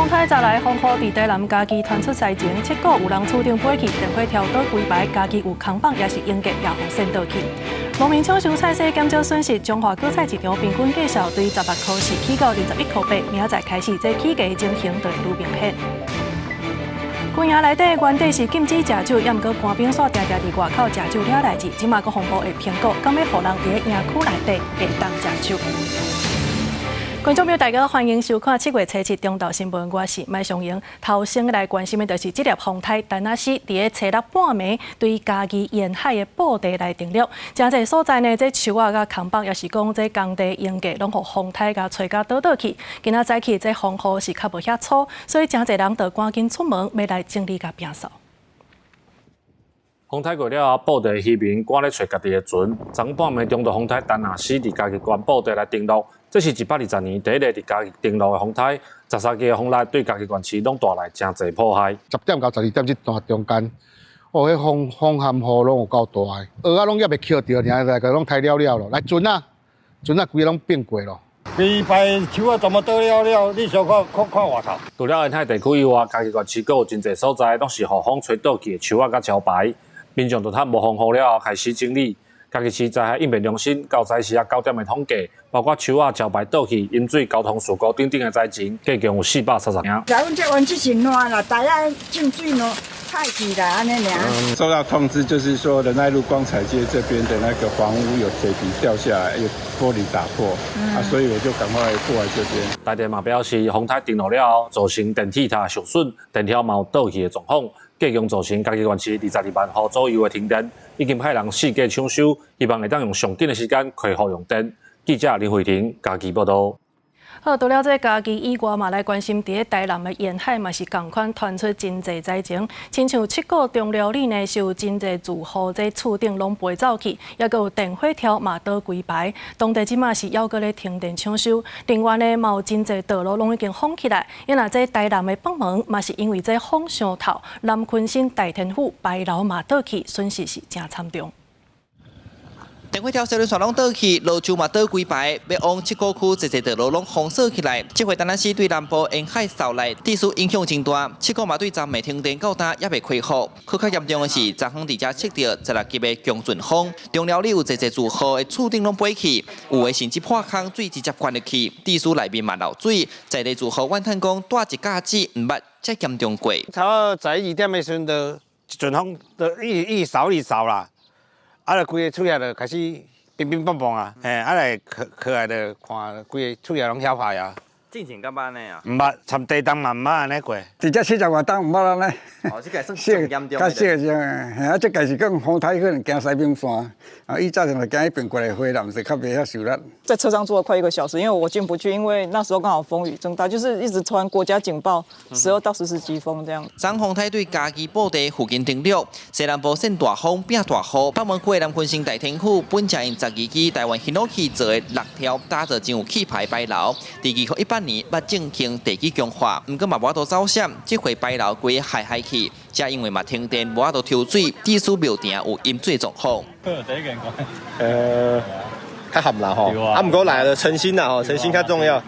风台再来，风雨伫台南家己传出灾情，7股有人厝顶飞去，电火跳倒规排，家己有空棒也是应急也互扇倒去。农民抢收菜色减少损失，中华果菜市场平均计售对18块4起到21块8，明仔载开始这起价情形就会愈明显。官衙内底原底是禁止食酒，也毋过官兵煞定定伫外口食酒了代志，即马佫公布会评估，敢要互人伫个营区内底会当食酒。观众朋友，大家欢迎收看7月7日中昼新闻，我是麦尚英。头先来关心的就是这粒风台丹纳西，伫个初六半暝对家己沿海的布地来登陆，真侪所在呢，这树啊、甲空绑，也是讲这工地用价拢互风台甲吹甲倒去。今仔早起这风雨是较无遐粗，所以真侪人得赶紧出门要来整理甲摒扫。风台过了后，布地渔民赶咧找家己的船。昨半暝中，到风台丹纳西伫家己原布地来登陆。这是120年第一个伫家己登陆的风台，13支的风力对家己园区拢带来真侪破坏。10点到12点这段中间，迄风含雨拢有够大个，蚵仔拢也袂捡到，尔个拢开了咯。来船啊，规拢变过咯。规排树啊，全部倒了，你小看外头。除了沿海地区以外，家己园区阁有真侪所在，拢是互风吹倒去的树啊甲桥牌。民众就趁无风雨了后开始整理。家己市灾害应变中心到早时9点的统计，包括树啊、桥牌倒去、饮水、交通事故等等的灾情，计共有430件。在阮这园区是烂啦，大家进水喏，太起来安尼尔。收到通知，就是说仁爱路光彩街这边的那个房屋有铁皮掉下来，有玻璃打破，所以我就赶快过来这边。台电嘛表示，风台登陆了后，造成电梯塔受损，电条嘛有倒去的状况，计共造成家己园区22万户左右的停电。已经派人四界抢修，希望会当用上紧的时间恢复用电。记者林慧婷家己报道。好，除了这家己以外嘛，来关心伫个台南的沿海嘛是共款传出真侪灾情，亲像7股中寮里呢，是有真侪住户在厝顶拢飞走去，也阁有电火条嘛倒规排，当地即马是还阁咧停电抢修。另外呢，嘛有真侪道路拢已经封起来，因若这台南的北门嘛是因为这风伤透，南昆新大天府白楼嘛倒去，损失是真惨重。电火条小路线拢倒去，路柱嘛倒规排，要往7股区一道路拢封锁起来。这回台南市对南部沿海扫来，地势影响真大。7股嘛对昨暝停电到今也未恢复。更较严重的是，昨昏伫遮测到16级的强阵风，中寮里有一住户的厝顶拢飞去，有的甚至破空，水直接灌入去，地势内面嘛漏水。在地住户怨叹讲，带一架子毋捌遮严重过。差不多12点的时阵，就一阵风，就一扫啦。就规个厝仔就开始乒乒乓乓啊，来起来就看规个厝仔拢晓坏啊。之前敢捌安尼啊？毋捌，参地动嘛毋捌安尼过。直接40外档毋捌安尼。哦，这个算上严重。较小种啊，这个是讲风台可能行西边山，伊早上就行迄边过来回南，是较袂遐受力。在车上坐了快1个小时，因为我进不去，因为那时候刚好风雨正大，就是一直传国家警报，12到14级风这样。昨风台对家己布地附近登陆，西南部扇大风变大雨，北门区南昆新大天府本正因12支台湾新武器做的6条打造真有气派牌楼，第2018年捌正经地基强化，毋过嘛无法度走险，这回牌楼规海去，才因为嘛停电无法度抽水，地势庙埕有饮水状况。较含啦吼，毋过来了诚心啦吼，诚心较重要。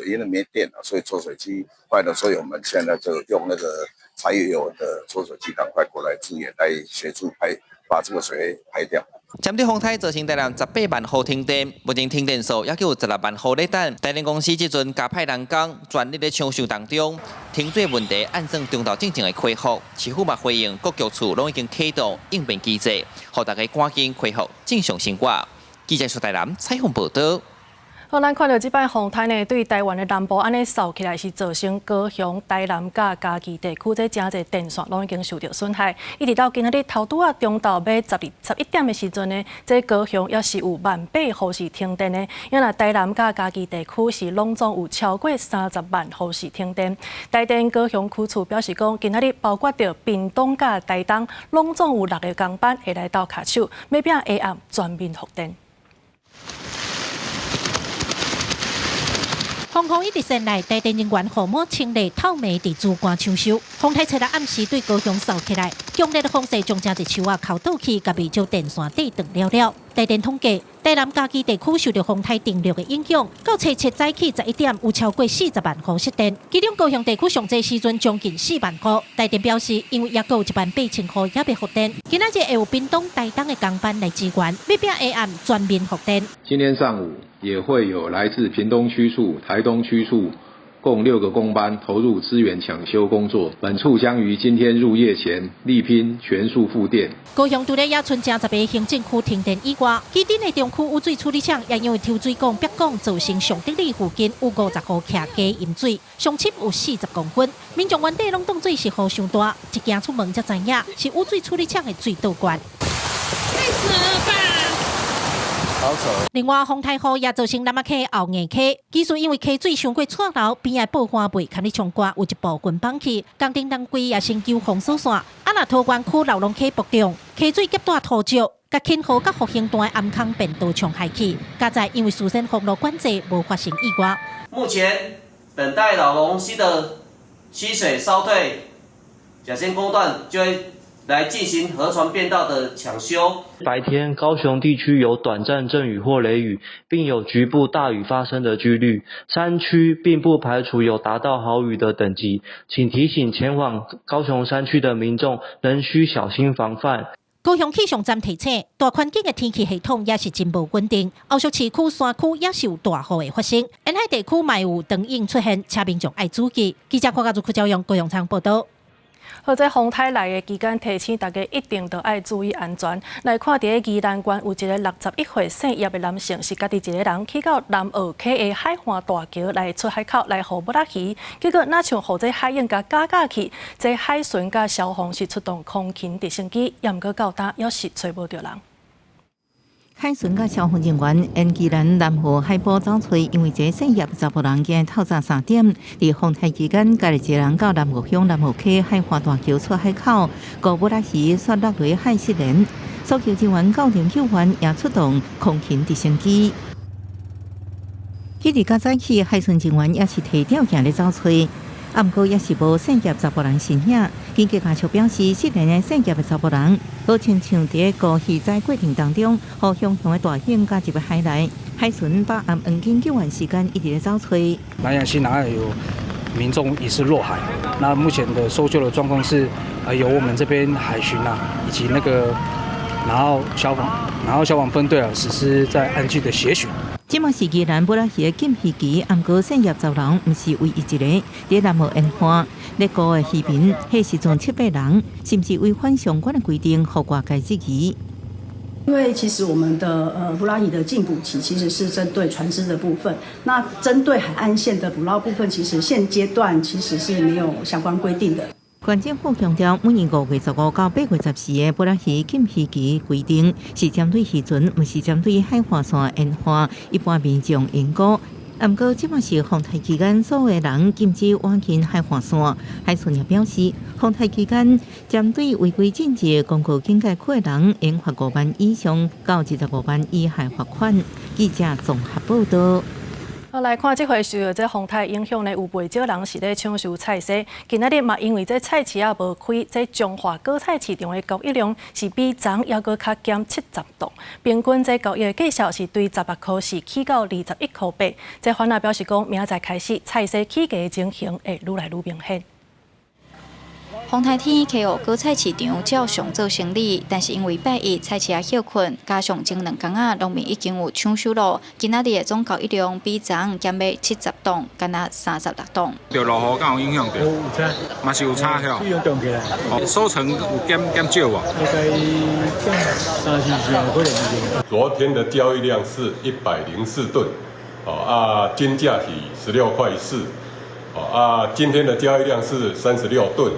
因为没电了，所以抽水机坏了，所以我们现在就用那个柴油的抽水机赶快过来支援，来协助把这个水排掉。针对风台造成台南18万户停电，目前停电数也有16万户在等。台电公司这阵加派人工，全力在抢修当中。停水问题按算中昼正正的恢复，市府嘛回应各局处拢已经启动应变机制，让大家赶紧恢复正常生活。记者苏台南采访报道。好，咱看到这摆风台呢，对台湾的南部安尼扫起来是造成高雄、台南甲嘉义地区这真侪电线拢已经受到损害。一直到今仔日头拄啊中昼要11点的时阵呢，这高雄也是有18000户是停电的。因为台南甲嘉义地区是拢总有超过30万户是停电。台电高雄区处表示讲，今仔日包括着屏东甲台东，拢总有6个工班会来到卡手，要拼下暗全面复电。防洪一直前来，台电人员护摸清理透明地主管抢修。风台车来暗时对高雄扫起来，强烈的风势将正一树啊扣倒去，甲未少电线地断了了。台电统计，台南嘉义地区受到风台电力的影响，到初7早起11点有超过40万户失电，其中高雄地区上济时阵将近4万户。台电表示，因为也有18000户也未复电，今仔日会有屏东、台东的工班来支援，要拼下暗全面复电。今天上午也会有来自屏东区处、台东区处共6个工班投入支援抢修工作，本处将于今天入夜前力拼全数复电。高雄除了野村正10个行政区停电以外，基丁的中区污水处理厂也因为抽水管、壁管造成上德里附近有50户徛加饮水，上深有40公分。民众原地拢当作是雨伤大，一行出门才知影是污水处理厂的水道管。太扯了吧！另外，风台雨也造成南仔溪后硬溪，技术因为溪水上过错流，边仔报花袂堪哩冲挂，有一部分放弃。工程单位也先救防守线。啊，若桃园区老龙溪北中溪水急大土石，甲轻河甲复兴段暗坑变道冲害去。加在因为事先封路管制，无发生意外。目前等待老龙溪的溪水稍退，甲仙公段就会来进行河船变道的抢修。白天高雄地区有短暂阵雨或雷雨，并有局部大雨发生的几率。山区并不排除有达到豪雨的等级，请提醒前往高雄山区的民众仍需小心防范。高雄气象站提醒，大环境的天气系统也是真无稳定，后续市区、山区也是有大雨的发生，沿海地区嘛有长影出现，请民众爱注意。记者看家族区朝阳高雄场报道。好在风台来的期间，提醒大家一定都要注意安全。来看，伫个宜兰县有一个61岁姓叶的男性，是家己一个人去到南澳溪的海岸大桥来出海口来捕捕鱼，结果哪像互这海鹰甲夹架去，这海巡甲消防是出动空勤直升机，也毋过到呾也是找无着人。海巡甲消防人员沿宜兰南河海坡走找，因为这姓叶查甫人今日透早3点，伫风台期间，家己一个人到南澳乡南澳溪海岸大桥出海口，捕捕鱼摔落落海失联。搜救人员到场救援，也出动空勤直升机。迄日较早起，海巡人员也是提吊行咧走找。啊，毋过也是无姓叶查甫人身影。经过家属表示，失联的姓叶的查甫人，好亲像伫个渔载过程当中，互熊熊的大鹰加入海内。海巡把按黄金救援时间一直咧走找。南洋溪南岸有民众疑似落海，那目前的搜救的状况是，由我们这边海巡以及然后消防分队实施在岸际的协寻。即马是宜兰捕捞鱼的禁渔期，毋过姓叶查人毋是唯一一个，伫南澳沿岸咧捕的渔民，迄时阵7、8人，甚至违反相关的规定，互外界质疑。因为其实我们的捕捞鱼的禁捕期其实是针对船只的部分，那针对海岸线的捕捞部分，其实现阶段其实是没有相关规定的。县政府强调，每年5月15到8月14日捕捞鱼禁渔期规定是针对渔船，毋是针对海岸线沿岸一般民众因果。毋过，即马是风台期间，所有人禁止往近海岸线。海巡也表示，风台期间针对违规禁止公告境界区的人，应罚5万以上到25万以下罚款。记者综合报道。来看这回受到这风台影响呢，有袂少人是咧抢收菜色。今仔日嘛，因为这菜市啊无开，这中华果菜市场的交易量是比昨还阁较减70档，平均这交易的价数是对18块是起到21块8。这反而表示讲，明仔载开始菜色起价的情形会愈来愈明显。风台天溪湖果菜市场照常做生意，但是因为拜一菜市啊休困，加上前2天农民已经有抢收了，今仔日的总交易量比昨减要70档，干那36档。着落雨，敢有影响着？嘛是有差晓。收成有减少啊。昨天的交易量是104吨，金价是16块4，今天的交易量是36吨。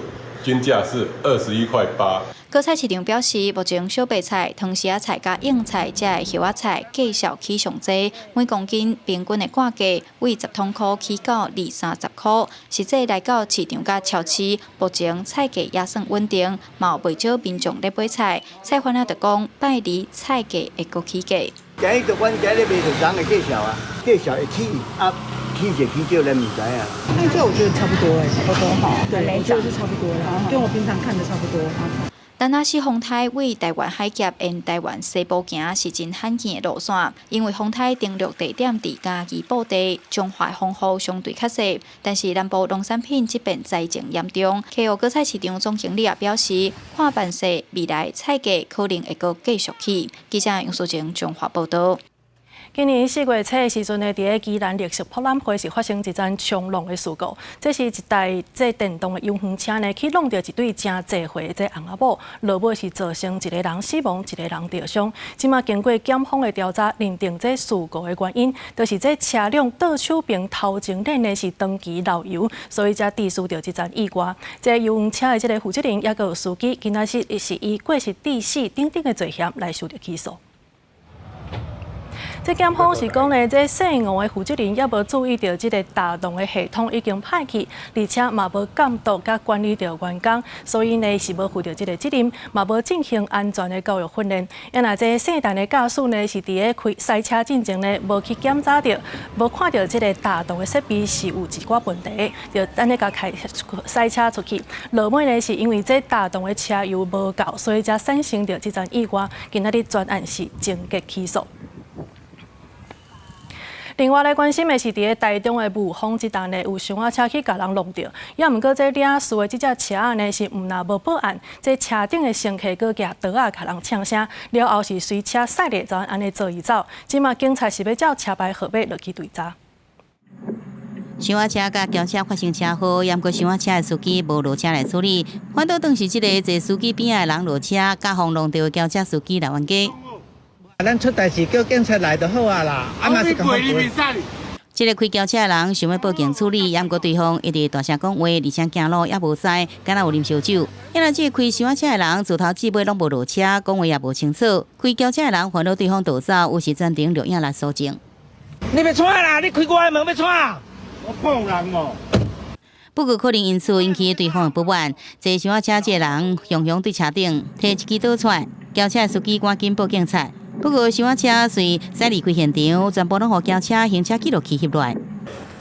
均价是21块8。果菜市场表示，目前小白菜、汤匙仔菜、加硬菜、这的叶仔菜价数起上济，每公斤平均的挂价为10通块起到20-30块。实际来到市场甲超市，目前菜价也算稳定，嘛有袂少民众咧买菜。菜贩仔就讲，拜二菜价会阁起价。今日就阮今日卖就涨的价数啊，价数会起听血啤酒咱唔知啊。那这我觉得差不多差不多哈。对，我觉得是差不多了，跟我平常看的差不多。但若是风台为台湾海峡沿台湾西部行是真罕见的路线，因为风台登陆地点伫嘉义布地，中华风雨相对较细。但是南部农产品这边灾情严重，溪湖果菜市场总经理也表示，看办势未来菜价可能会阁继续起。记者杨淑晴中华报道。今年4月初的时阵呢，伫个宜兰绿色博览会是发生一桩冲浪的事故。这是一台电动的游园车呢，去弄到一对真济岁的红仔某，落尾是造成一个人死亡，一个人受伤。即马经过检方的调查，认定这事故的原因，就是这车辆倒手边头前链的是长期漏油，所以才致使到这桩意外。这游园车的这个负责人也有司机，今仔日是以过失致死等等的罪嫌来受到起诉。这检方是讲呢，这姓吴的负责人也无注意到这个大动的系统已经歹去，而且嘛无监督甲管理到员工，所以呢是无负到这个责任，嘛无进行安全的教育训练。因那这姓陈的驾驶呢是伫个开赛车进前呢，无去检查到，无看到这个大动的设备是有一寡问题，就等下甲开赛车出去。落尾呢是因为这大动的车油无够，所以才产生着这桩意外。今仔日专案是侦结起诉。另外来关心的是，伫个台中的雾峰这段呢，有伤仔车去甲人弄着，也毋过这领事的这只车仔呢是毋但无报案，这车顶的乘客佫举刀仔甲人呛声，了后是随车驶咧，就安尼做伊走。即马警察是要照车牌号码落去追查。伤仔车甲轿车发生车祸，也毋过伤仔车的司机无落车来处理，反倒当是即个坐司机边仔的人落车，甲风弄到轿车司机来冤家。咱出代志叫警察来就好啊啦，啊嘛是讲。这个开轿车的人想要报警处理，也毋过对方一直大声讲话，而且行路也无驶，敢若有啉烧酒。因为这个开伤仔车的人自头至尾拢无落车，讲话也无清楚。开轿车的人烦恼对方逃走，有时暂停录影来搜证。你要闯啦！你开我的门要闯？我碰人哦。不过可能因此引起对方的不满，坐伤仔车这个人雄雄对车顶摕一支刀出来，轿车的司机赶紧报警察。不过，伤仔车随驶离开现场，全部拢互轿车行车记录器翕落来。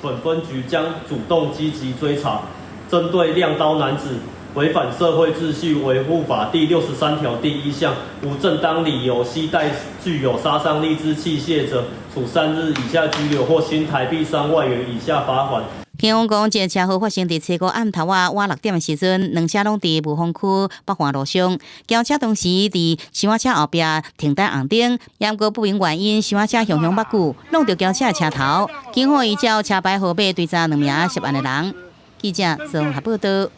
本分局将主动积极追查，针对亮刀男子违反社会秩序维护法第63条第1项，无正当理由携带具有杀伤力之器械者，处3日以下拘留或新台币3万元以下罚款。警方讲，这个车祸发生伫初五暗头晚6点的时阵，两车拢伫雾峰区北环路上。轿车当时伫伤仔车后壁停在红灯，也毋过不明原因，伤仔车雄雄八股弄到轿车的车头。警方依照车牌号码追查2名涉案的人。记者综合报道。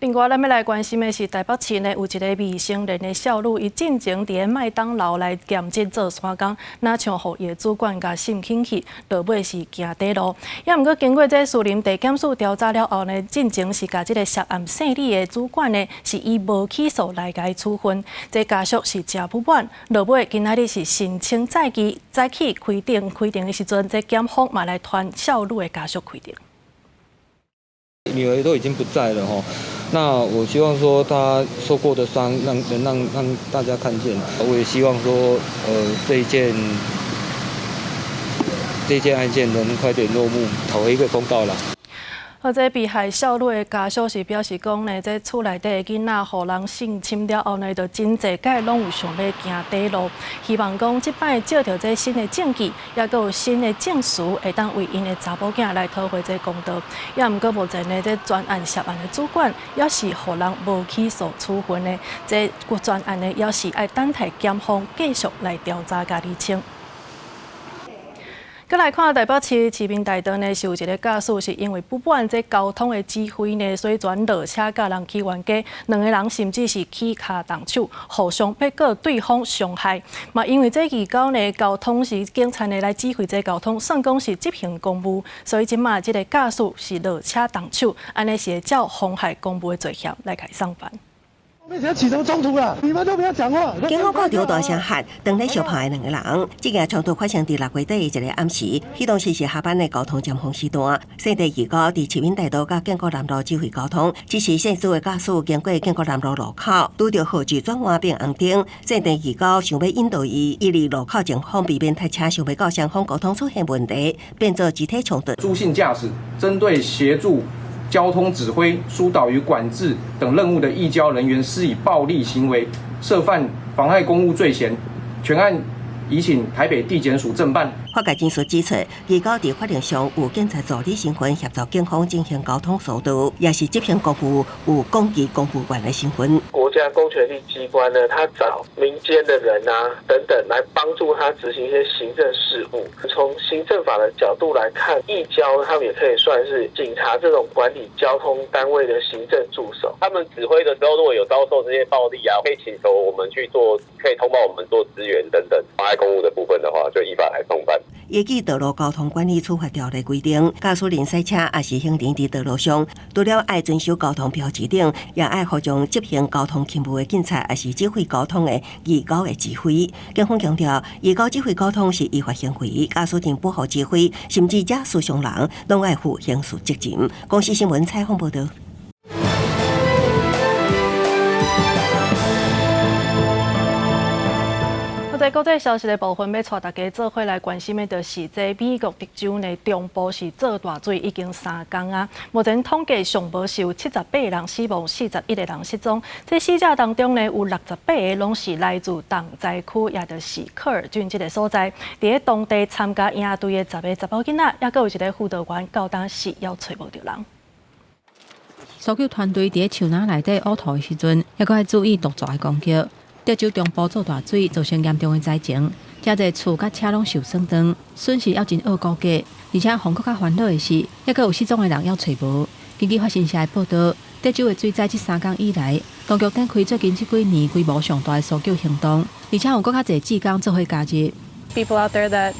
另外，咱要来关心的是台北市呢有一个未成年的少女，伊进前伫个麦当劳来兼职做山工，哪像互伊的主管甲性侵去，落尾是行底路。也毋过经过这士林地检署调查了后呢，进前是甲这个涉案姓李的主管呢，是以无起诉来甲伊处分。这家属是真不满，落尾今仔日是申请再起开庭的时阵，这检方嘛来传少女的家属开庭。女儿都已经不在了哈，那我希望说她受过的伤能让大家看见，我也希望说这一件案件能快点落幕，讨一个公道啦。这被害少女的家属是表示讲呢，这厝内底的囡仔互人性侵了后呢，就真济届拢有想要行底路，希望讲即摆借着这新的证据，也阁有新的证词，会当为因的查某囝来讨回这公道。也毋过目前呢，这专案涉案的主管也是互人无起诉处分的，这专案呢也是爱等待检方继续来调查甲厘清。再来看台北市市民大道呢，是有一个驾驶是因为不满这交通的指挥呢，所以转落车甲人起冤家，两个人甚至是起骹动手，互相被告对方伤害。嘛，因为这期间呢，交通是警察呢来指挥这交通，算讲是执行公务，所以即马这个驾驶是落车动手，安尼是会照妨害公务的罪嫌来开上班。面前起什么冲突了？你们都不要讲话！警方看到大声喊，当来相拍的2个人。这件冲突发生在6月底的一个暗时，迄当时是下班的交通尖峰时段。圣地二高伫市民大道甲建国南路指挥交通，只是限速的驾驶经过建国南路路口，拄着号志转弯变红灯。圣地二高想要引导伊离路口前方，避免太车想要到双方交通出现问题，变作集体冲突。朱姓驾驶针对协助交通指挥、疏导与管制等任务的义交人员施以暴力行为，涉犯妨害公务罪嫌，全案移请台北地检署侦办。法界证书指出，二高伫法庭上有警察助理身份协助警方进行交通疏导，也是执行公务有公职公务员的身份。国家公权力机关呢，他找民间的人啊等等来帮助他执行一些行政事务。从行政法的角度来看，义交他们也可以算是警察这种管理交通单位的行政助手。他们指挥的时候，如果有遭受这些暴力啊，可以请求我们去做，可以通报我们做支援等等。妨碍公务的部分的话，就依法来送办。依据道路交通管理处罚条例规定，驾驶人驶车也是行人伫道路上，除了爱遵守交通标志等，也爱服从执行交通勤务的警察，也是指挥交通的义交的指挥。警方强调，义交指挥交通是依法行为，驾驶人不法指挥，甚至驾驶伤人，拢爱负刑事责任。公司新闻采访报道。在国际消息的部分，要带大家做伙来关心的，就是在美国德州的中部是做大水已经3天啊。目前统计上无是有78个人死亡，41个人失踪。这死者当中呢，有68个拢是来自重灾区，也就是科尔郡这个所在。伫当地参加营队的10个查某囡仔，也阁有一个辅导员，到当时要找无着人。搜救团队伫树林内底挖土的时阵，也阁要注意毒蛇的攻击。德州中部做大水，造成严重的灾情，遮侪厝甲车拢受损断，损失要真恶估计。而且更较烦恼的是，还阁有失踪的人要找无。根据法新社的报道，德州的水灾这3天以来，当局展开最近这几年规模上大的搜救行动，而且有更较侪志工做伙加入。People out there that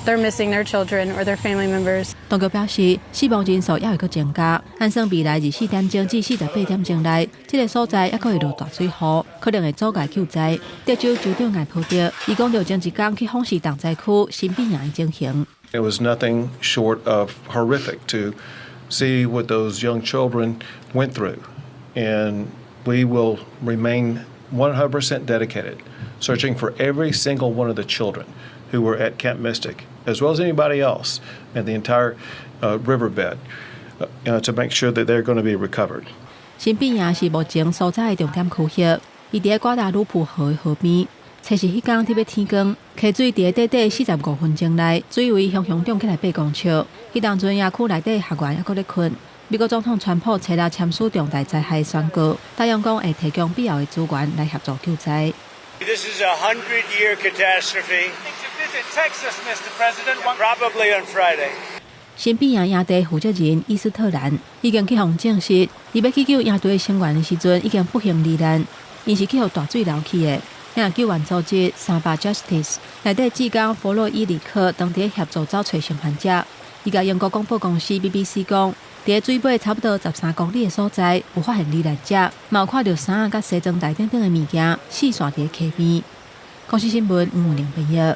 they're missing their children or their family members. 当局表示，死亡人数也会阁增加，按算未来24点钟至48点钟内，这个所在也阁会落大水雨，可能会阻碍救灾。德州州长艾普德，伊讲着前一天去访视重灾区新变营的情形。It was nothing short of horrific to see what those young children went through, and we will remain 100% dedicated, searching for every single one of the children who were at Camp Mystic, as well as anybody else in the entire riverbed, to make sure that they're going to be recovered. 新变营是目前所在的重点区域，伊伫瓜达鲁普河的河边。测试迄天特别天光，溪水伫短短45分钟内，水位熊熊涨起来8公尺。迄当阵野区内底学员还阁咧困。美国总统川普采了签署重大灾害宣告，答应讲会提供必要的资源来协助救灾。This is a 100-year catastrophe. Visit Texas, Mr. President, probably on Friday. 新变营营地负责人伊斯特兰已经去向证实，伊要去救营队成员的时阵已经不幸罹难，因是去互大水流去的。领救援组织300 Justice 内底志工弗洛伊里克当地协助找找生还者。伊甲英国广播公司 BBC 讲，伫水尾差不多13公里的所在有发现罹难者，嘛有看到衫甲西装袋等等的物件四散伫溪边。公司新闻吴玲编译。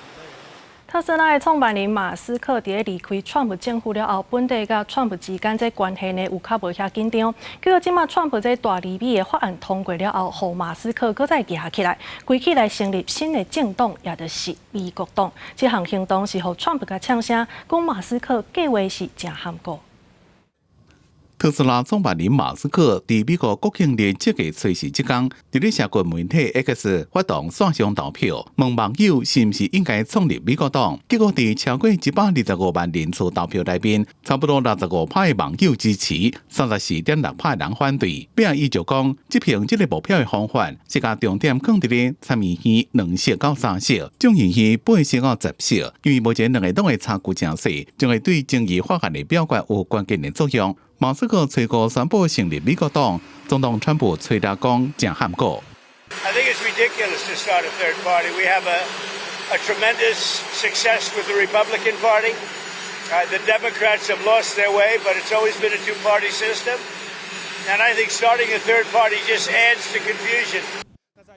特斯拉的创办人马斯克伫离开川普政府了后，本地甲川普之间这关系呢有较无遐紧张。结果即马川普这大利米的法案通过了后，互马斯克搁再压起来，规起来成立新的政党，也就是美国党。这项行动是互川普甲呛声，讲马斯克计划是真含糊。特斯拉创办人马斯克伫美国国庆日这个随时之天，伫咧社群媒体 X 发动线上投票，问网友是毋是应该创立美国党。结果伫超过125万人次投票内面，差不多65%的网友支持，34.6%人反对。并伊就讲，执行这个目标的方法是甲重点放伫咧参议院2席到3席，众议院8席到10席。因为目前两个党的差距真细，将会对争议法案的表决有关键的作用。马斯克随后宣布成立美国党，总统川普吹打讲真含糊。I think it's ridiculous to start a third party. We have a tremendous success with the Republican Party. The Democrats have lost their way, but it's always been a two-party system. And I think starting a third party just adds to confusion.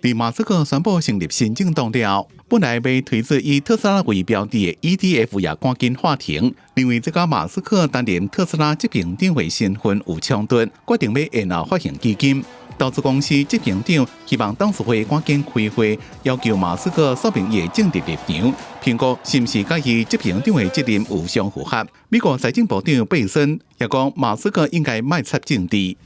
伫马斯克宣布成立新政党了，本来被推出以特斯拉为标的 ETF 也赶紧喊停，因为这个马斯克担任特斯拉执行长的身份有冲突，决定要延后发行基金。投资公司执行长希望董事会赶紧开会，要求马斯克说明伊的政治立场，评估是不是甲伊执行长的责任有相符合。美国财政部长贝森也讲，马斯克应该卖插政治。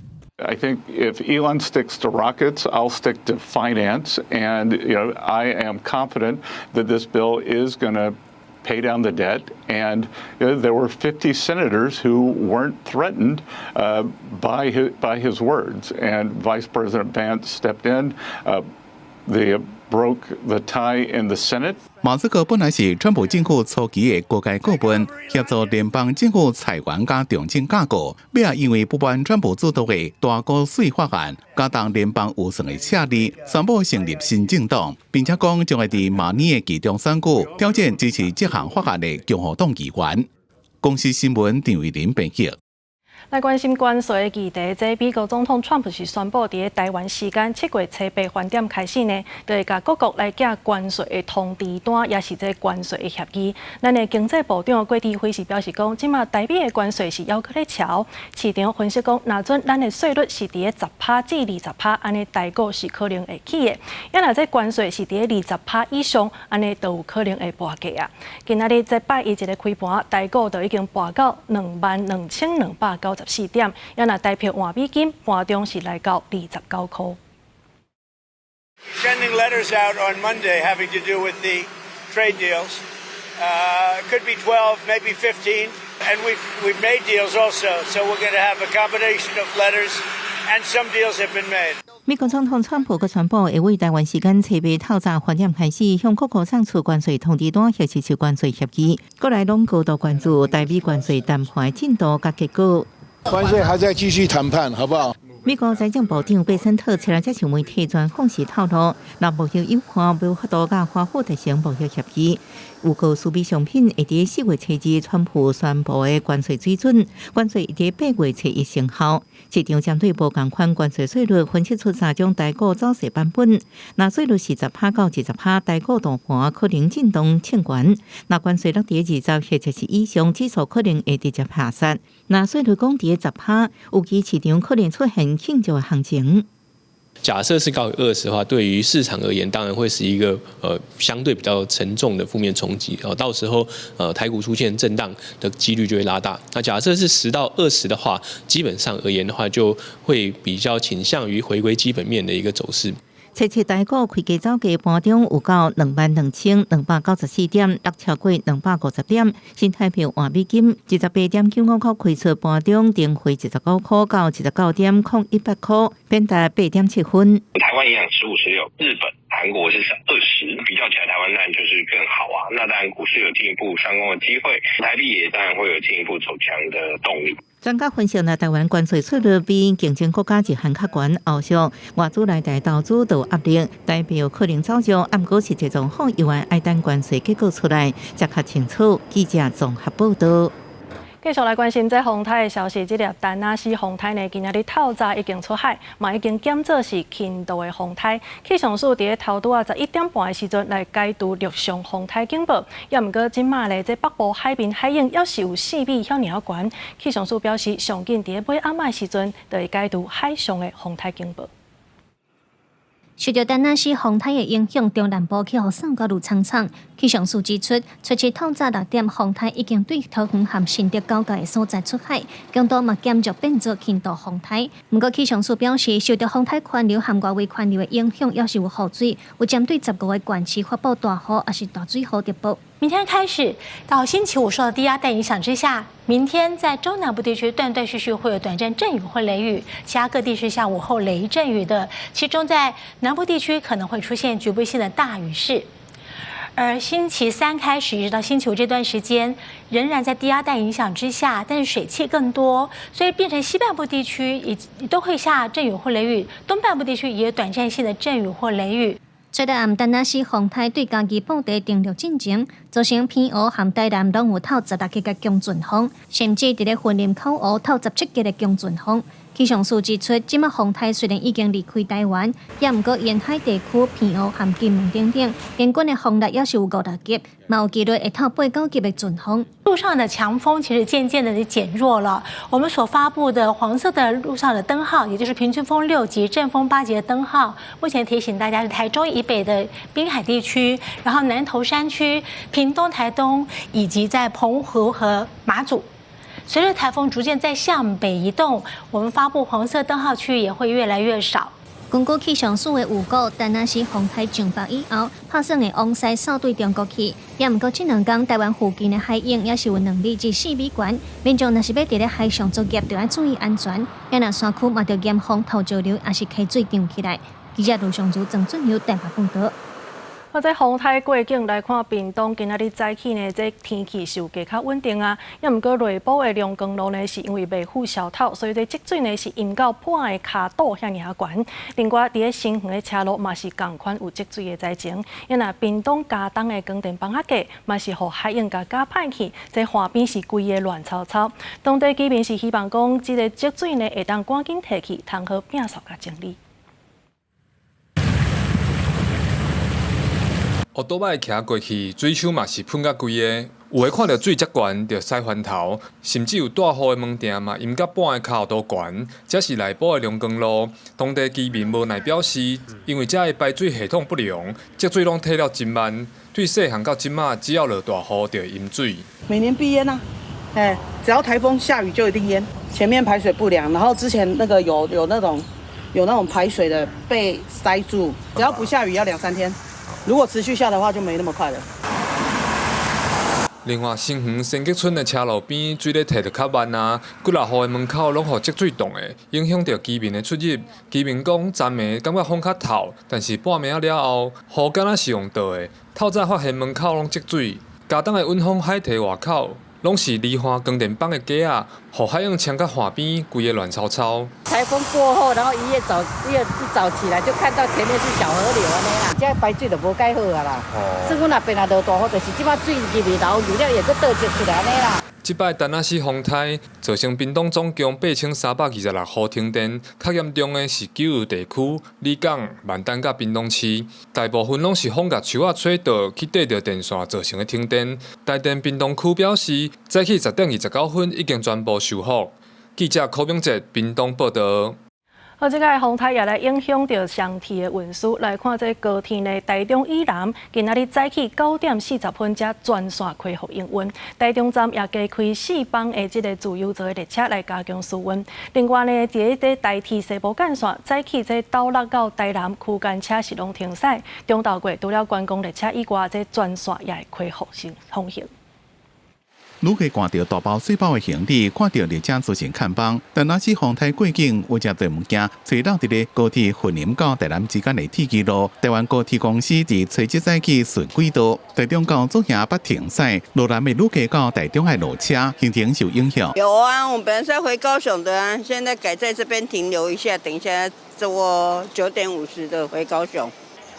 I think if Elon sticks to rockets, I'll stick to finance, and I am confident that this bill is going to pay down the debt. And there were 50 senators who weren't threatened by his words, and Vice President Vance stepped in. They broke the tie in the Senate. 马斯克本来是川普政府初期的高阶顾问，协助联邦政府裁员加重整架构，尾也因为不满川普主导的大国税法案，加重联邦预算的赤字，宣布成立新政党，并且讲将会伫明年的期中选举挑战支持这项法案的共和党议员。公司新闻张伟林编辑。来关心关税的议题，这美国总统川普是宣布，伫台湾时间7月初8饭点开始呢，就会甲各国来寄关税的通知单，也是这关税的协议。咱的经济部长郭天辉是表示讲，即马台美的关税是犹搁咧调，市场分析讲，若准咱的税率是伫10%至20%，安尼台股是可能会起的。要若这关税是伫20%以上，安尼就有可能会破价啊。今仔日这拜一个开盘，台股就已经破到22,294点，也若台票换美金盘中是来到29块。Sending letters out on Monday having to do with the trade deals. Could be 12, maybe 15, and we've made deals also. So we're going to have a combination of letters, and some deals have been made. 美国总统川普佮宣布，会为台湾时间7月透早8点开始，向各国送出关税通知单，或是关税协议。国内拢高度关注台美关税谈判的进度佮结果。关税还在继续谈判，好不好？美国财政部长贝森特前来接受媒体专访时透露，若目前有关无法度甲华府达成贸易协议，有个输美商品会伫4月初2川普宣布的关税水准，关税会伫8月初1生效。市场针对无同款关税税率分析出3种台股走势版本。若税率是10%到20%，台股大盘可能震动欠悬；若关税落伫20或者是以上，指数可能会直接下杀。若税率降伫10%，预期市场可能出现庆祝的行情。假设是高于20的话，对于市场而言，当然会是一个相对比较沉重的负面冲击。到时候台股出现震荡的几率就会拉大。那假设是10到20的话，基本上而言的话，就会比较倾向于回归基本面的一个走势。初七台股开价走价盘中有到22,294点，落超过250点，新台币换美金18.95块开出盘中定回19块到19.01块，变达8.7分。台湾一样15、16，日本、韩国是20，比较起来台湾当然就是更好啊。那当然股市有进一步上攻的机会，台币也当然会有进一步走强的动力。专家分析，台湾关税税率比竞争国家一项较悬，后续外资内地投资都有压力，代表可能走弱。不过，实际状况以外，要等关税结果出来才较清楚。记者综合报道。继续来关心这风台的消息，这粒丹那斯风台呢，今仔日透早已经出海，嘛已经检测是轻度的风台。气象署伫头拄11点半的时阵来解除陆上风台警报，也毋过今嘛咧，这北部海面海影要是有4米遐尔悬。气象署表示，上紧伫尾暗暝时阵，就会解除海上的风台警报。受到丹那斯风台的影响，中南部气候送高如苍苍。气象署指出，初七透早6点，风台已经对桃园和新竹交界的所在出海，强度嘛减弱变做轻度风台。不过气象署表示，受到风台环流和外围环流的影响，要是有雨水，有针对15个县市发布大雨，也是大水雨特报。明天开始到星期五，受到低压带影响之下，明天在中南部地区断断续续会有短暂阵雨或雷雨，其他各地是下午后雷阵雨的，其中在南部地区可能会出现局部性的大雨势。而星期3开始一直到星期5这段时间，仍然在低压带影响之下，但是水汽更多，所以变成西半部地区也都会下阵雨或雷雨，东半部地区也有短暂性的阵雨或雷雨。最到暗丹那斯风台对家己布地定陆进前，造成偏湖和台南拢有透16级的强阵风，甚至伫咧云林口湖透17级的强阵风。气象署指出，即麦洪台虽然已经离开台湾，也毋过沿海地区偏乌含金门等等，平均的风力也是有50级，嘛有机会会透8、9级的阵风。路上的强风其实渐渐的减弱了。我们所发布的黄色的路上的灯号，也就是平均风6级、阵风8级的灯号，目前提醒大家是台中以北的滨海地区，然后南投山区、屏东、台东以及在澎湖和马祖。随着台风逐渐在向北移动，我们发布黄色灯号区域也会越来越少。根据气象署的预估，但若是风台上北以后，拍算会往西扫对中国去。也毋过这2天台湾附近的海涌也是有2米至4米悬，民众若是要伫咧海上作业，就要注意安全。也若山区嘛，着严防头潮流，也是溪水涨起来。记者卢尚珠、郑俊友台北报道。或者风台过境来看，屏东今仔日早起呢，这天气是有加较稳定啊。也毋过内部的龙江路呢，是因为未付小透，所以这积水呢是淹到半个骹肚遐尔悬。另外，伫咧新园的车路嘛是同款有积水的灾情。也若屏东加东的光电房仔街嘛是互海涌甲加歹去，这岸边是规个乱糟糟。当地居民是希望讲，这个积水呢会当赶紧提去，通好摒扫甲整理。乌多摆骑过去，水手嘛是喷甲规个，有诶看到水遮悬，着驶翻头，甚至有大雨诶门店嘛淹到半个骹都悬。这是内部诶龙江路，当地居民无奈表示，因为遮诶排水系统不良，积水拢退了真慢，对细汉到即马，只要落大雨就会淹水。每年必淹啊，只要台风下雨就一定淹。前面排水不良，然后之前那个有那种排水的被塞住，只要不下雨要2-3天。如果持续下的话，就没那么快了。另外，新园新吉村的车路边水咧摕得较慢啊，几落户的门口拢互积水冻的，影响到居民的出入。居民讲，昨暝感觉风较透，但是半暝了后，雨敢若是用倒的。透早发现门口拢积水，加东的温风海堤外口。拢是离岸光电房的街啊，互海涌冲到岸边，规个乱糟糟。台风过后，然后一早起来就看到前面是小河流安尼啦，这排水就无介好啊啦。是阮那边也落大雨，就是即摆水入去然后有了也搁倒积起来安尼啦。即摆丹那市风台造成屏东总共8326户停电，较严重的是九如地区、里港、万丹甲屏东市，大部分拢是风甲树仔吹倒去缀着电线造成的停电。台电屏东区表示，早起10:29分已经全部修复。记者柯明哲屏东报道。而这个风台也来影响到上铁的运输。来看这高铁呢，台中以南今仔日早起9:40分才全线恢复营运。台中站也加开4班的这个自由座的列车来加强疏运。另外呢，伫这台铁西部干线早起这斗六到台南区间车是拢停驶，中道过除了观光列车以外，这全线也会恢复通行。愈加看到大包小包的行李，看到列车出现看板，但若是风台过境，有真侪物件找到伫咧高铁云林到台南之间的铁轨路。台湾高铁公司伫初一早起顺轨道，台中到左营捌停驶，路南的愈加到台中的路车行程受影响。有啊，我们本来是要回高雄的啊，现在改在这边停留一下，等一下坐9:50的回高雄。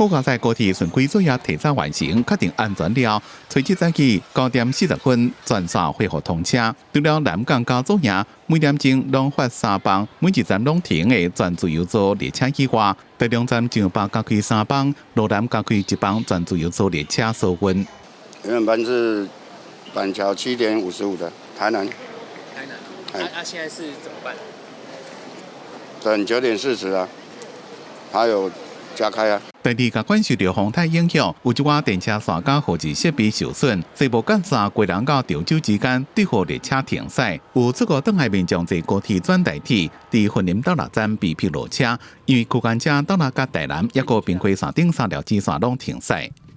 好在高铁顺轨作业提早完成，确定安全了。初一早起9:40分全线恢复通车。除了南港到左营，每点钟拢发3班，每一站拢停的全自由座列车以外，台中站上北加开3班，路南加开1班全自由座列车疏运。原本班是板桥7:55的，台南。现在是怎么办？等9:40啊，还有加开啊。第二个感受到风台影响，有一寡电车线甲后置设备受损，西部干线桂林到潮州之间对互列车停驶。有出国倒来民众坐高铁转台铁，伫云林到六站被迫落车，因为区间车到那甲台南也个平溪线顶3条支线拢停驶。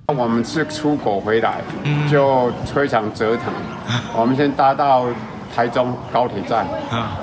我们是出国回来，就非常折腾。我们先搭到台中高铁站，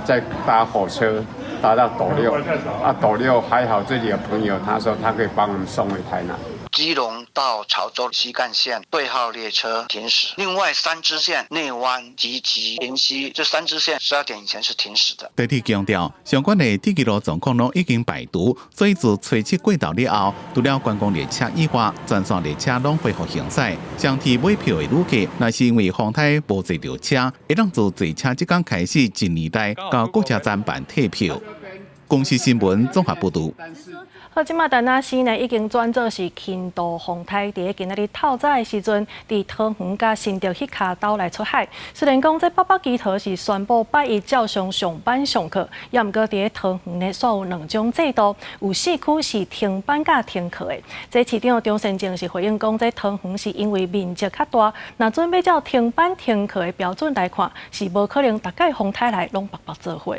再搭火车。搭到斗六啊，斗六还好，这里有朋友，他说他可以帮我们送回台南。基隆到潮州西干线对号列车停驶，另外3支线内湾、集集、平溪这3支线12点以前是停驶的。地铁强调，相关的铁轨路状况拢已经排除，所以自初七过道了后，除了观光列车以外，全线列车拢恢复行驶。上铁买票的旅客，若是因为风台无坐到车，会当自坐车即天开始1年内到各车站办退票。公司新闻综合报道。好，即马丹那市呢已经转做是轻度风台，伫今仔日透早的时阵，伫桃园甲新竹迄卡岛来出海。虽然讲这北北基桃是宣布拜一照常上班上课，也毋过伫桃园呢，煞有2种制度，有4区是停班甲停课的。这市长张善政是回应讲，这桃园是因为面积较大，若准备照停班停课的标准来看，是无可能大概风台内拢白白做伙。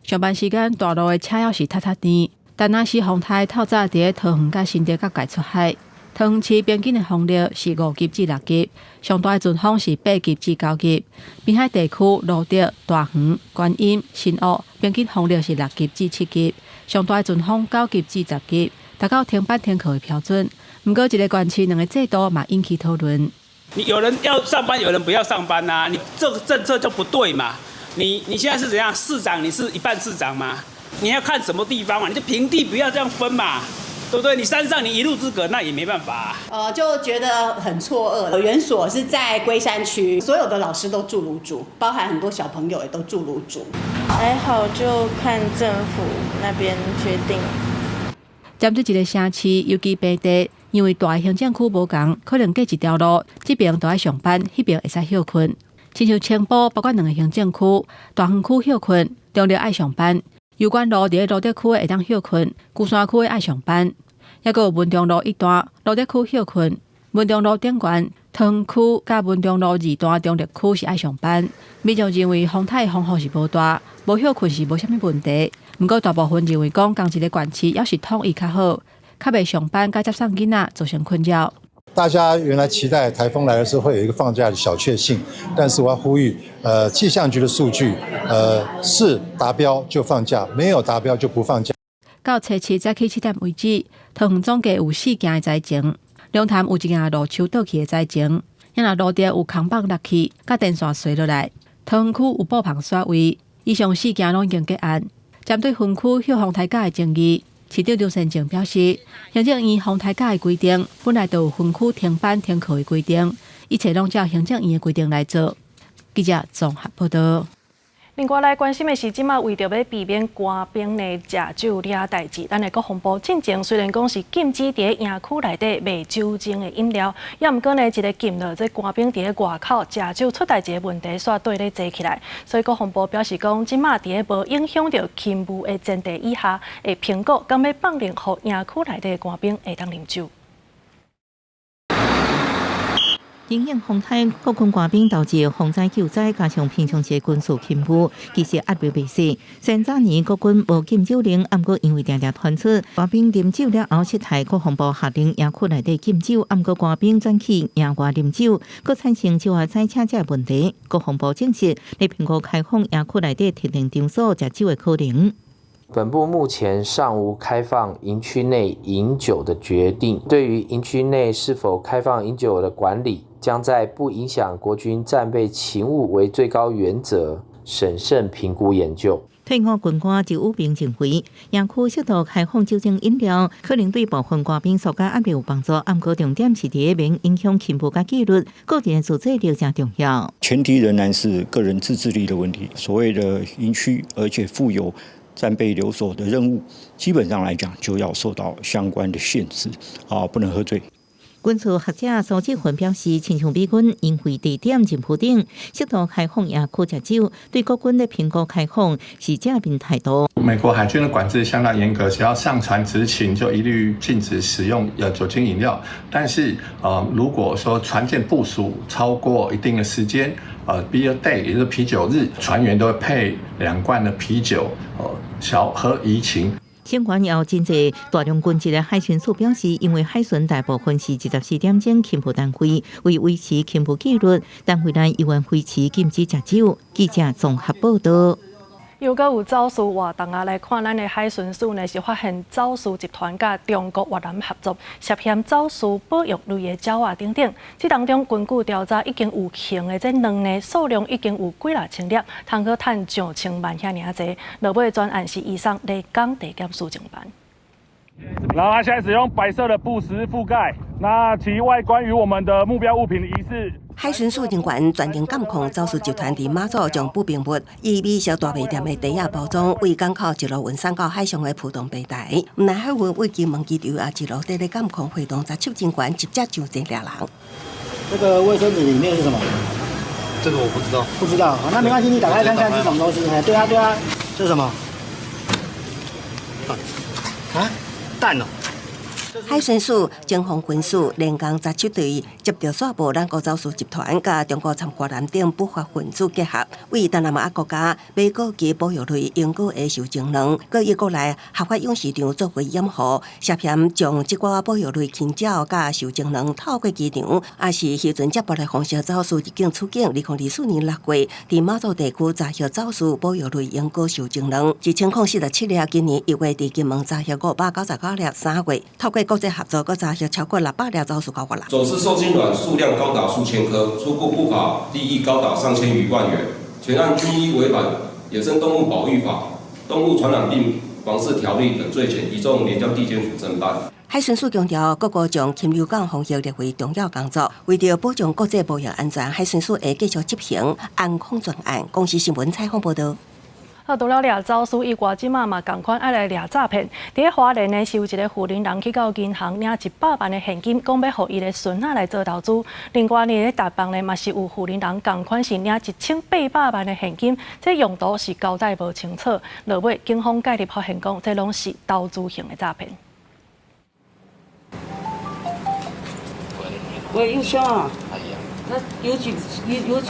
上班时间大路的车要是塌塌甜。丹那市风台透早伫桃园甲新竹甲界出海，桃园市边境的风力是5级至6级，上大的阵风是8级至9级。滨海地区罗德、大园、观音、新屋边境风力是6级至7级，上大的阵风9级至10级，达到停班停课的标准。不过，一个县市2个制度嘛引起讨论。你有人要上班，有人不要上班呐、你这个政策就不对嘛？你现在是怎样？市长你是一半市长嘛？你要看什么地方嘛？你就平地不要这样分嘛，对不对？你山上你一路之隔，那也没办法、就觉得很错愕。园所是在龟山区，所有的老师都住炉主，包含很多小朋友也都住炉主。还好，就看政府那边决定。针对一个城市，尤其平地，因为大行政区无同，可能隔一条路，这边都爱上班，那边会使休困。亲像青埔，包括2个行政区，大园区休困，中立爱上班。有关路伫罗德区会当休困，鼓山区爱上班，还有文中路一段罗德区休困，文中路顶悬桃园区甲文中路2段中立区是爱上班。民众认为风台风雨是无大，无休困是无啥物问题。不过大部分认为讲同一个县市要是统一较好，较袂上班甲接送囡仔造成困扰。大家原来期待台风来的时候会有一个放假的小确幸，但是我要呼吁，气象局的数据，是达标就放假，没有达标就不放假。到初7早起7点为止，桃园总计有4件的灾情，龙潭有1件路树倒去的灾情，也若路地有空棒落去，甲电线垂落来。桃园区有布棚刷位，以上4件拢已经结案。针对分区休风台假的争议，市长张善政表示，行政院风台假的规定本来就有分区停班停课的规定，一切拢照行政院的规定来做。记者综合报道。另外来关心的是，即马为着要避免官兵呢食酒惹代志，咱的国防部进前虽然讲是禁止伫营区内底卖酒精的饮料，也毋过呢一个禁了这官兵伫外口食酒出代志的问题，煞对咧坐起来。所以国防部表示讲，即马伫无影响到勤务的前提以下，会评估敢要放任互营区内底的官兵会当啉酒。因应风台国军官兵导致风灾救灾，加强平常时军事勤务，其实压力未细。虽然早年国军无禁酒令，毋过因为常常传出官兵啉酒了后失态，国防部下令营区内底禁酒，毋过官兵转去营外啉酒，佫产生酒后载车这问题。国防部证实，咧评估开放营区内底特定场所食酒的可能。本部目前尚无开放营区内饮酒的决定，对于营区内是否开放饮酒的管理，将在不影响国军战备勤务为最高原则，审慎评估研究。退伍军官就有兵认为，营区适度开放酒精饮料，可能对部分官兵疏解压力有帮助。毋过重点是伫免影响勤务甲纪律，个人自制力真重要。前提仍然是个人自制力的问题。所谓的营区，而且附有战备留守的任务，基本上来讲就要受到相关的限制，不能喝醉。军事学者苏志云表示，亲像美军因为地点真铺顶，适度开放营区食酒，对国军的评估开放是正面态度。美国海军的管制相当严格，只要上船执勤就一律禁止使用酒精饮料。但是如果说船舰部署超过一定的时间，beer day 也就是啤酒日，船员都会配2罐的啤酒，小喝怡情。相关也有真侪大量军籍的海巡署表示，因为海巡大部分是24点钟勤务单位，为维持勤务纪律，单位内依然维持禁止食酒。记者综合报道。又搁有走私活动来看，咱的海巡署呢是发现走私集团甲中国越南合作，涉嫌走私保育类的鸟仔等等。这当中根据调查，已经有轻的这两呢数量已经有几啊千粒，通去赚上千万遐尔济。落尾专案是移送立港地检署侦办。然后它现在使用白色的布石覆盖，那其外观与我们的目标物品的疑似海巡署人员全程监控走私集团伫马祖将不明物以米小大卖店的茶叶包装为港口一路运送到海上的浦东平台。南海运为金门机场也一路在监控活动，查缉警官直接上前抓人。这个卫生纸里面是什么？这个我不知道。不知道，好，那没关系，你打开看看是什么东西。哎，对啊，对啊，这是什么？啊，蛋哦。海巡署、警方军署连共查缉队接到线报，咱国走私集团甲中国参国南等不法分子结合，为东南亚国家买高级保育类用果的受精卵，搁一国内合法用市场作为掩护，涉嫌将这寡保育类禽鸟甲受精卵透过机场，也是渔船接驳的方式走私入境出境。2024年6月，伫马祖地区查获走私保育类用果受精卵1047粒，今年1月伫金门查获599粒，3月透过国际合作，搁查获超过600粒走私高过啦。走私受精卵数量高达数千颗，出库不法利益高达3000余万元，全案均依违反野生动物保育法、动物传染病防治条例等罪嫌，移送连江地检署侦办。海巡署强调，各国将禽流感防疫列为重要工作，为了保障国际保育安全，海巡署会继续执行安控专案。公司新闻采访报道。除了掠走私以外，即马嘛同款爱来掠诈骗。伫花莲呢，是有一个富人人去到银行领100万的现金，讲要互伊的孙仔来做投资。另外呢，咧台北呢嘛是有富人人同款是领1800万的现金，这用途是交代无清楚。落尾警方介入发现讲，这拢是投资型的诈骗。喂，佑兄啊，他有几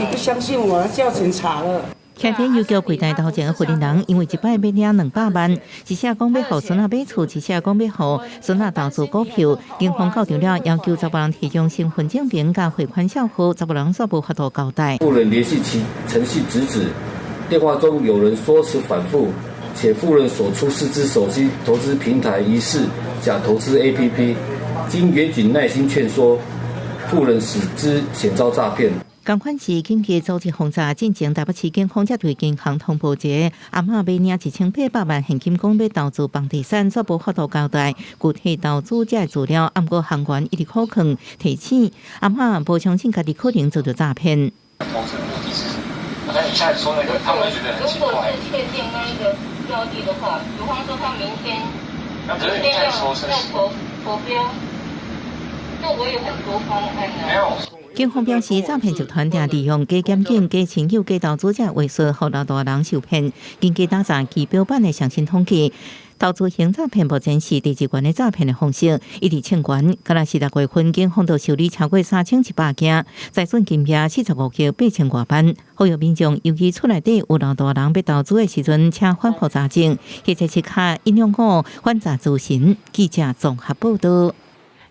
不相信我，叫警察了。前天邮局柜台头前的富人人，因为一摆要领200万，一下讲要互孙仔买厝，一下讲要互孙仔投资股票。警方到场了，要求查某人提供身份证明甲汇款账户，查某人煞无法度交代。富人联系其诚信直指，电话中有人说辞反复，且富人所出4支手机投资平台疑似假投资 APP， 经远警耐心劝说，富人使之险遭诈骗。同款是紧急组织轰炸，进前台北市警方才对银行通报者阿嬷要领1800万现金，讲要投资房地产，却无法度交代具体投资者的资料，按过行员一直口劝提醒阿嬷无相信家己可能遭到诈骗。投资目的是什么？那你现在说那个，他们觉得很奇怪。如果是确定那一个标的的话，比方说他明天要投标，那我有很多方案啊。没有。警方表示，诈骗集团定利用假检警、假亲友、假投资者为说，互老大人受骗。经过打查其标版的详细统计，投资型诈骗目前是第一关的诈骗的方式，一直清关。今日是6月份，警方就受理超过3100件，财损金额45亿8000多万。呼吁民众，尤其厝内底有老大人要投资的时阵，请反复查证，或者是卡165反诈咨询。记者综合报道。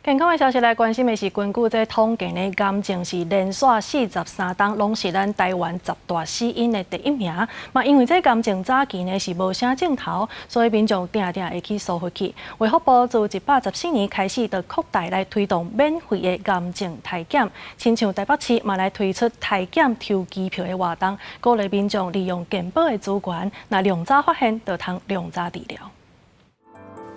健康的消息来关心的是，根据这统计呢，癌症是连续43档，拢是咱台湾10大死因的第1名。嘛，因为这癌症早期呢是无啥镜头，所以民众定会去疏忽去。卫福部自114年开始，就扩大来推动免费的癌症体检，亲像台北市嘛来推出体检抽机票的活动，鼓励民众利用健保的资源，那量早发现，就通量早治疗。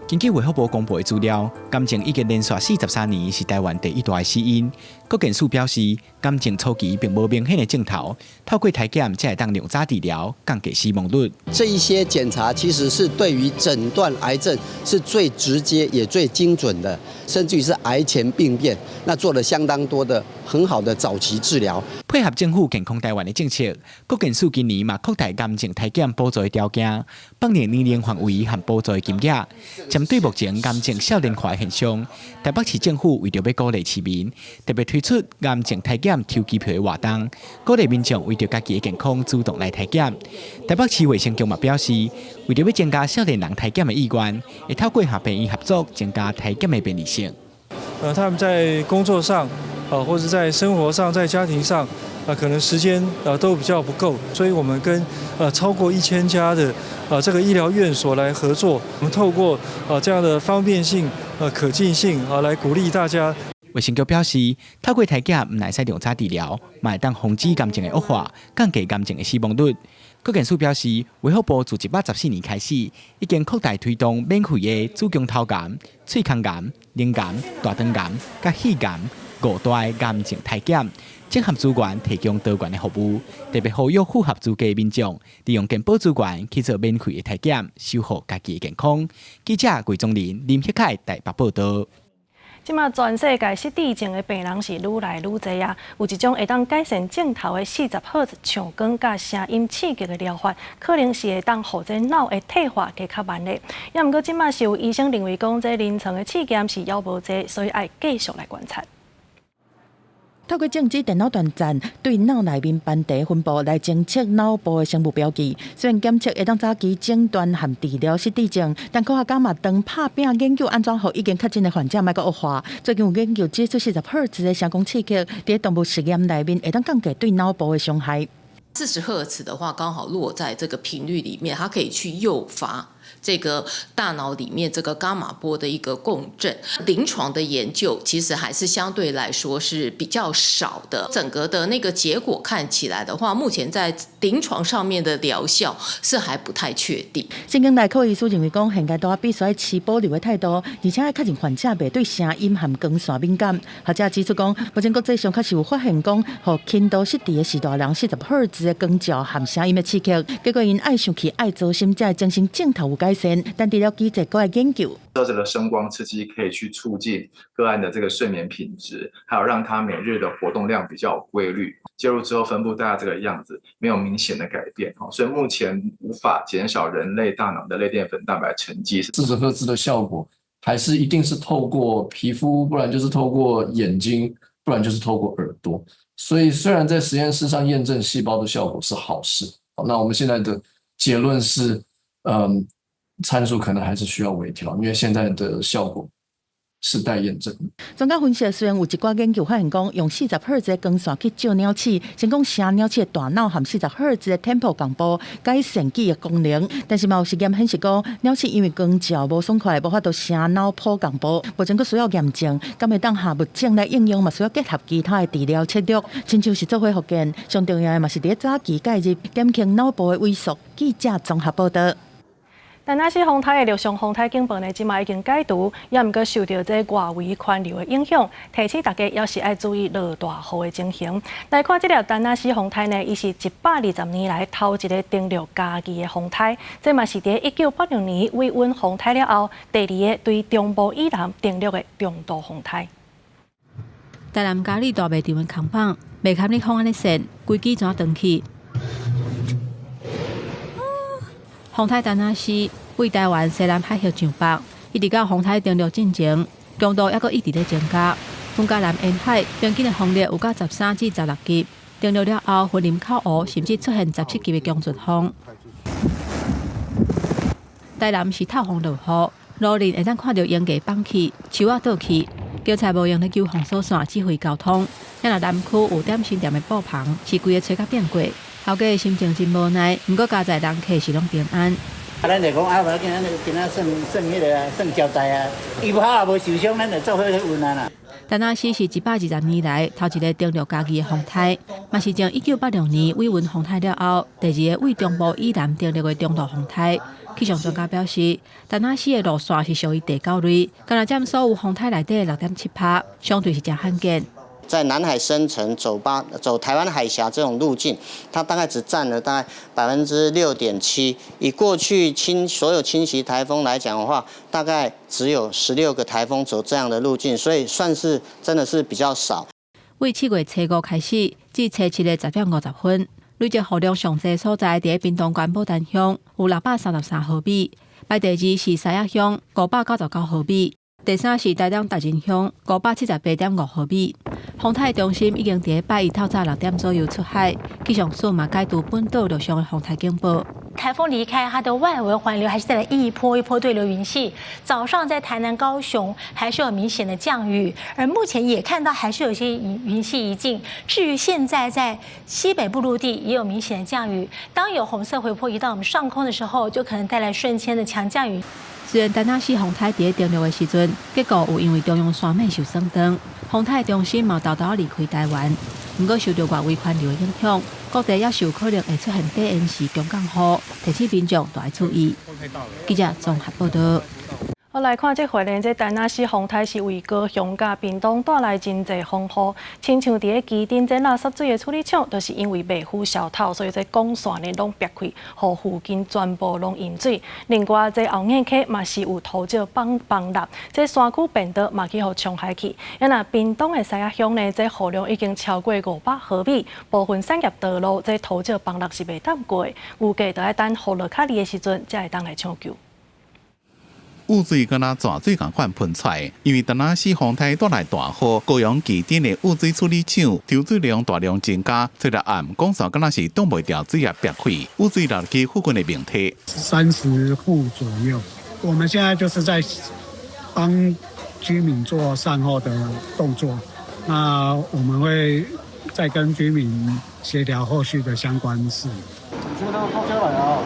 根据卫福部公布的资料，癌症已经连续43年是台湾第1大的死因。国健署表示，癌症初期并无明显的镜头，透过体检才会当量早治疗，降低死亡率。这一些检查其实是对于诊断癌症是最直接也最精准的，甚至于是癌前病变，那做了相当多的很好的早期治疗。配合政府健康台湾的政策，国健署今年嘛扩大癌症体检补助的条件，放宽年龄范围和补助的金额。针对目前癌症少年化的现象，台北市政府为着要鼓励市民，特别推出癌症体检抽机票的活动，鼓励民众为着家己的健康主动来体检。台北市卫生局嘛表示，为着要增加少年人体检的意愿，会透过和病院合作，增加体检的便利性。他们在工作上，或者在生活上、在家庭上，可能时间都比较不够，所以我们跟超过1000家的这个医疗院所来合作，我们透过这样的方便性、可进性来鼓励大家。卫生局表示，透过体检唔乃使量早治疗，嘛会当防止癌症的恶化，降低癌症的死亡率。国健署表示，卫福部自114年开始，已经扩大推动免费的子宫头癌、喙腔癌、咽癌、大肠癌、甲肺癌5大癌症体检，整合资源提供多元的服务，特别呼吁符合资格的民众利用健保资源去做免费的体检，守护家己的健康。记者桂宗林、林旭凯台北报道。即马全世界失智症的病人是愈来愈侪啊，有一种会当改善镜头的40赫兹唱光甲声音刺激的疗法，可能是会当互这脑的退化加较慢的。也毋过即马是有医生认为讲，这临床的试验是遥无济，所以爱继续来观察。透过静止电脑断层对脑内面斑地分布来侦测脑部的生物标记，虽然检测会当早期诊断和治疗失智症，但科学家嘛当拍拼研究安怎让已经确诊的患者莫个恶化。最近有研究指出40赫兹的声光刺激，在动物实验内面会当降低对脑部的伤害。40赫兹的话，刚好落在这个频率里面，它可以去诱发这个大脑里面这个伽马波的一个共振。临床的研究其实还是相对来说是比较少的，整个的那个结果看起来的话，目前在临床上面的疗效是还不太确定。神经内科医师认为讲，现阶段必须持保留的态度，而且要确认患者袂对声音和光线敏感。学者指出讲，目前国际上确实有发现讲，互轻度失智的时大人40赫兹的光照和声音的刺激，结果因爱想去爱做心，才精神镜头有改善，但治疗机制还在研究。这个声光刺激可以去促进个案的这个睡眠品质，还有让他每日的活动量比较有规律。介入之后分布大概这个样子，没有明显的改变，所以目前无法减少人类大脑的类淀粉蛋白沉积。40赫兹的效果还是一定是透过皮肤，不然就是透过眼睛，不然就是透过耳朵。所以虽然在实验室上验证细胞的效果是好事，那我们现在的结论是，参数可能还是需要微调，因为现在的效果是待验证。专家分析，虽然有一寡研究发现讲，用40赫兹的光线去照鸟鼠，先讲声鸟鼠的大脑和40赫兹的 tempo 共步，改善记忆功能。但是嘛有实验显示讲，鸟鼠因为光照无爽快，无法度声脑波共步，目前佫需要验证，敢会当下物证来应用，嘛需要结合其他的治疗策略，亲像是做伙复健。上重要的嘛是伫早期介入，减轻脑部的萎缩。记者综合报道。但那是风台的陆上风台警报呢，即马已经解除，也毋过受到这外围环流的影响，提醒大家也是爱注意落大雨的情形。来看这条丹那西风台呢，伊是120年来头一个登陆嘉义的风台，这嘛是伫1986年维稳风台了后，第二个对中部以南登陆的中度风台。台南嘉义大卖场的空棒，未堪你风安尼线，规矩怎断去？风台丹那西为台湾西南海峡上北，一直到风台登陆进前，强度还阁一直在增加。风加南沿海平均的风力有到13至16级，登陆了后，云林口湖甚至出现17级的强阵风。台南是透风落雨，路面会当看到烟架放起、树仔倒去，叫菜无用咧救防锁线指挥交通。咱若南区有点心店的布棚，是规个吹甲变过。后家心情真无奈，不过家在人客是拢平安。咱就讲无要紧，咱今仔算迄个算交代啊，伊无也无受伤，咱就做伙去运啊啦。丹那西是120年来头一个登陆嘉义的风台，嘛是从1986年维稳风台了后，第二个为中部以南登陆的中度风台。气象专家表示，丹那西的路线是属于第9类，敢若占所有风台内底的6.7%，相对是真罕见。在南海深层走台湾海峡这种路径，它大概只占了大概6.7%。以过去所有侵袭台风来讲的话，大概只有16个台风走这样的路径，所以算是真的是比较少。为7月初5开始至初7的10点50分，累计雨量上济所在伫屏东县牡丹乡有633毫米，排第2是西雅乡599毫米。第3是台东达仁乡578.5毫米。风台中心已经伫拜一透早6点左右出海，气象署嘛解除本岛陆上的风台警报。台风离开，它的外围环流还是带来一波对流云系。早上在台南、高雄还是有明显的降雨，而目前也看到还是有一些云系移进。至于现在在西北部陆地也有明显的降雨，当有红色回波移到我们上空的时候，就可能带来瞬间的强降雨。虽然丹那西风台伫登陆的时阵，结果有因为中央山脉受损断，风台中心嘛豆豆离开台湾。不过受到外围环流的影响，各地也有可能会出现低温时中降雨，提醒民众多注意。记者综合报道。我来看这回呢，这丹那市风台是为高雄甲屏东带来真侪风雨，亲像伫个基丁这垃圾水的处理厂，就是因为未敷小套，所以这管线呢拢裂开，互附近全部拢淹水。另外，这后眼溪嘛是有土石崩落，这山区变道嘛去互冲海去。那屏东的西亚乡呢，这雨量已经超过500毫米，部分产业道路这土石崩落是袂当过，预计就要等雨落较厉的时阵，才会当来抢救。雨水敢若泉水共款喷出来，因为丹那市风台带来大雨，高雄基丁的污水处理厂抽水量大量增加，这个暗管线敢若是挡袂掉水也裂开，污水流入去附近的民体。30户左右，我们现在就是在帮居民做善后的动作，那我们会再跟居民协调后续的相关事。你说那个抛下来啊？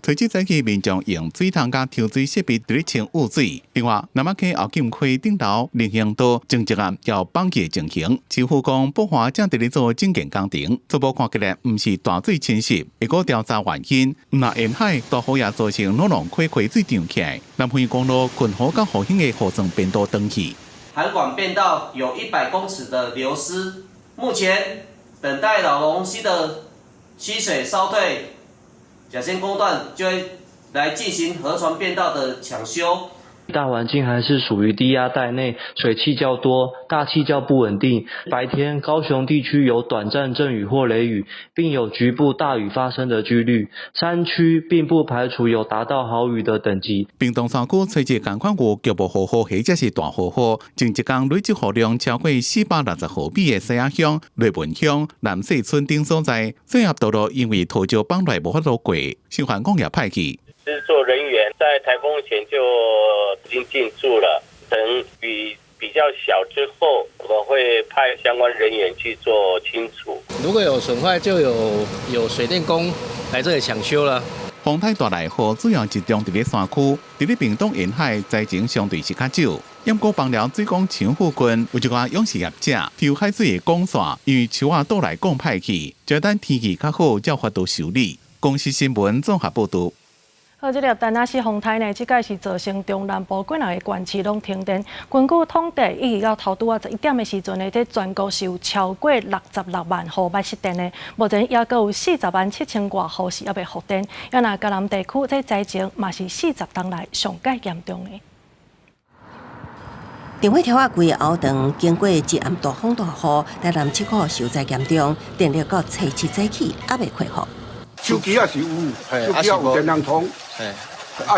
随即早起，民众用水桶甲抽水设备直清污水。另外，南马溪后金溪顶头林行道正直案要放弃进行，市府讲保华正伫咧做整建工程，初步看起来毋是大水侵蚀，会个调查原因。若沿海大雨也造成路浪溪水涨起来，南横公路群河甲河兴的河川变道登去。涵管变道有100公尺的流失，目前等待老龙溪的溪水稍退，甲仙公段就会来进行河船变道的抢修。大环境还是属于低压带内，水汽较多，大气较不稳定。白天高雄地区有短暂阵雨或雷雨，并有局部大雨发生的几率。山区并不排除有达到豪雨的等级。屏东山区吹节同款有局部雨或者是大雨，前一天累积雨量超过460毫米的西亚乡、瑞文乡、南势村等所在，整合道路因为土石崩落无法度过，消防工也派去。制作人员在台风前就已经进驻了，等雨比较小之后，我们会派相关人员去做清除。如果有损坏，就有水电工来这里抢修了。风台带来雨主要集中伫咧山区，伫咧屏东沿海灾情相对是较少。淹过邦寮水工厂附近有一寡养殖业者抽海水的管线，因为树仔倒来降歹去，就等天气较好才发度修理。公司新闻综合报道。好，这粒丹那市风台呢，即届是造成中南部几内个县市拢停电。根据统计，一直到头拄啊11点的时阵呢，在全国是有超过66万户捌失电的。目前也阁有40万7千多户是还未复电。也那嘉南地区这灾情嘛是40年来上界严重的。电火条啊，规个后段经过一暗大风大雨，台南7号受灾严重，电力到初7早起还未恢复。手机也是有，手机也有电能通，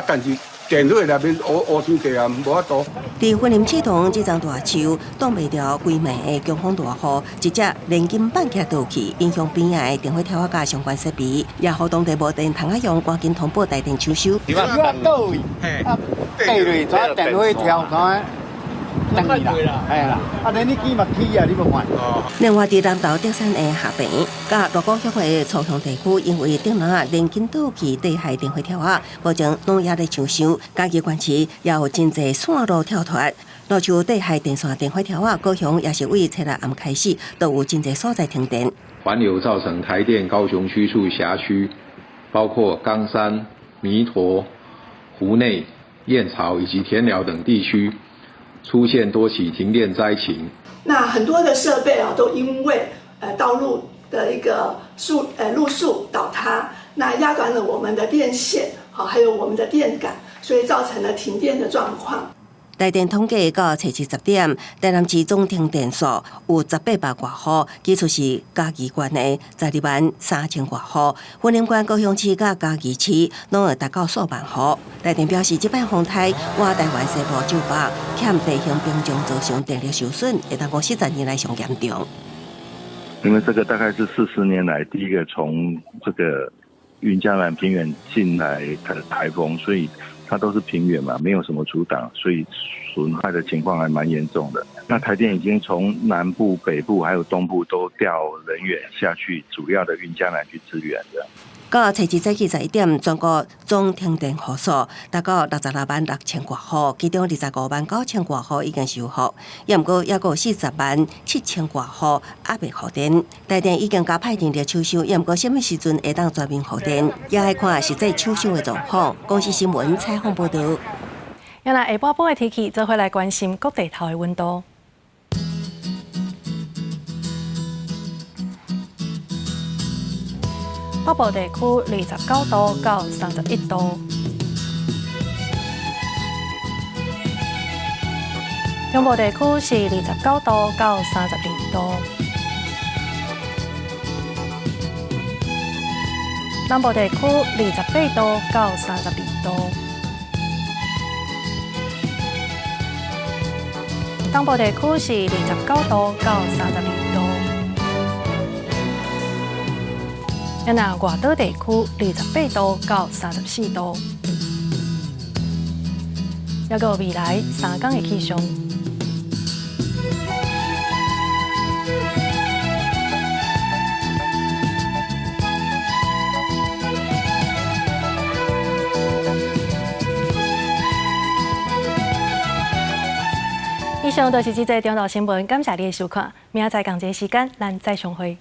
但是电火内面乌天地暗，无法度。伫云林启东这场大树挡袂了规暝的强风大雨，一只连根板起倒去，影响边仔的电火条啊甲相关设备，也互当地无电通啊用，赶紧通报台电抢修。你话倒位，对对，抓电火条看。等你啦，系啦，连你机嘛起啊，你无看。另外，伫南投德山的下边，甲罗沟协会操场地区，因为顶南连根倒去地下电火条啊，目前拢也在抢修。家己关市也有真侪线路跳脱，路像地下电线电火条啊，高雄也是为初六暗开始，都有真侪所在停电。环流造成台电高雄区处辖区，包括冈山、弥陀、湖内、燕巢以及田寮等地区。出现多起停电灾情，那很多的设备啊，都因为道路的一个路树倒塌，那压断了我们的电线，好，还有我们的电杆，所以造成了停电的状况。台电统计到初7 10点，台南市总停电数有18万多户，其次是嘉义县的12万3千多户，云林县高雄市甲嘉义市拢会达到数万户。台电表示，这摆风台换台湾西部9百，欠地形冰种造成电力受损，会当讲40年来上严重。因为这个大概是40年来第一个从这个云嘉南平原进来的台风，所以它都是平原嘛，没有什么阻挡，所以损害的情况还蛮严重的。那台电已经从南部、北部还有东部都调人员下去，主要的云嘉南去支援的。到初二早起11点，全国总停电户数达到66万6千多户，其中25万9千多户已经修复，不过还有40万7千多户还未复电。台电已经加派电力抢修，不过什么时阵会当全面复电，也要看实际抢修的状况。公司新闻采访报道。原来下晡晡的天气，则会来关心各地头的温度。北部地区29度到31度，中部地区是29度到32度，南部地区28度到32度，东部地区是29度到32度。那外岛地区28度到34度，还有未来3天的气象。以上就是这则中岛新闻，感谢你的收看，明仔载同一时间咱再相会。